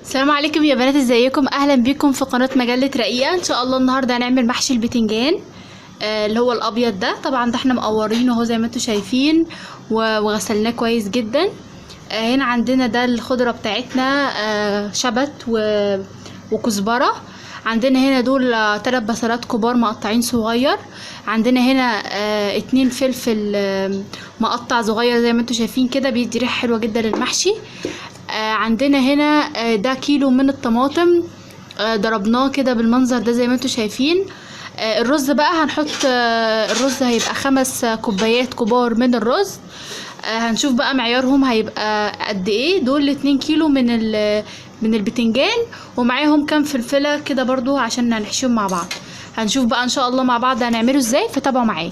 السلام عليكم يا بنات، ازيكم؟ اهلا بيكم في قناه مجله رقيقه. ان شاء الله النهارده هنعمل محشي البتنجان اللي هو الابيض ده. طبعا ده احنا مقورينه اهو زي ما انتم شايفين وغسلناه كويس جدا. هنا عندنا ده الخضره بتاعتنا، شبت وكزبره. عندنا هنا دول 3 بصلات كبار مقطعين صغير. عندنا هنا 2 فلفل مقطع صغير زي ما انتم شايفين كده، بيدي ريحه حلوه جدا للمحشي. عندنا هنا ده كيلو من الطماطم، ضربناه كده بالمنظر ده زي ما انتم شايفين. الرز بقى هنحط، الرز هيبقى 5 كوبايات كبار من الرز. هنشوف بقى معيارهم هيبقى قد ايه. دول 2 كيلو من البتنجان، ومعاهم كام فلفله كده برضو عشان هنحشيهم مع بعض. هنشوف بقى ان شاء الله مع بعض هنعمله ازاي، فتابعوا معايا.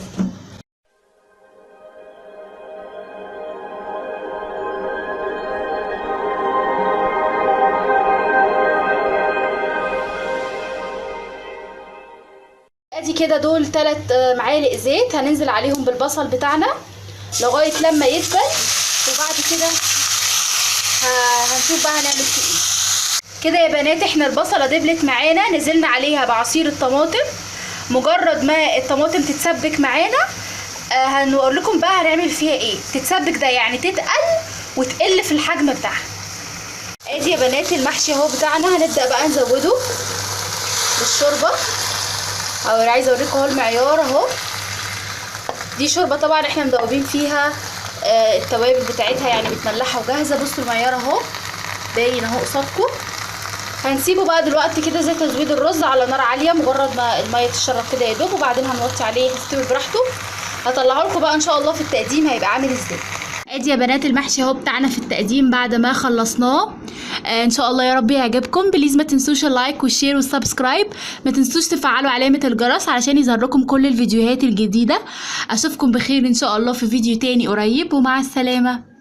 ادي كده دول 3 معالق زيت، هننزل عليهم بالبصل بتاعنا لغايه لما يدبل، وبعد كده هنشوف بقى هنعمل فيه ايه. كده يا بنات احنا البصله دبلت معانا، نزلنا عليها بعصير الطماطم. مجرد ما الطماطم تتسبك معانا هنقول لكم بقى هنعمل فيها ايه. تتسبك ده يعني تتقل وتقل في الحجم بتاعها. ادي يا بنات المحشي اهو بتاعنا، هنبدا بقى نزوده بالشوربه. او انا عايزه اوريكم اهو المعيار اهو. دي شوربه طبعا احنا مدوبين فيها التوابل بتاعتها، يعني متملحه وجاهزه. بصوا المعيار اهو باين اهو قصادكم. هنسيبه بقى دلوقتي كده زي تزويد الرز على نار عاليه، مجرد ما الميه تشرب كده يا دوب، وبعدين هنوطي عليه يستوي براحته. هطلعه لكم بقى ان شاء الله في التقديم هيبقى عامل ازاي. ادي يا بنات المحشي اهو بتاعنا في التقديم بعد ما خلصناه. ان شاء الله يا رب يعجبكم. بليز ما تنسوش اللايك والشير والسبسكرايب. ما تنسوش تفعلوا علامه الجرس علشان يظهرلكم كل الفيديوهات الجديده. اشوفكم بخير ان شاء الله في فيديو تاني قريب، ومع السلامه.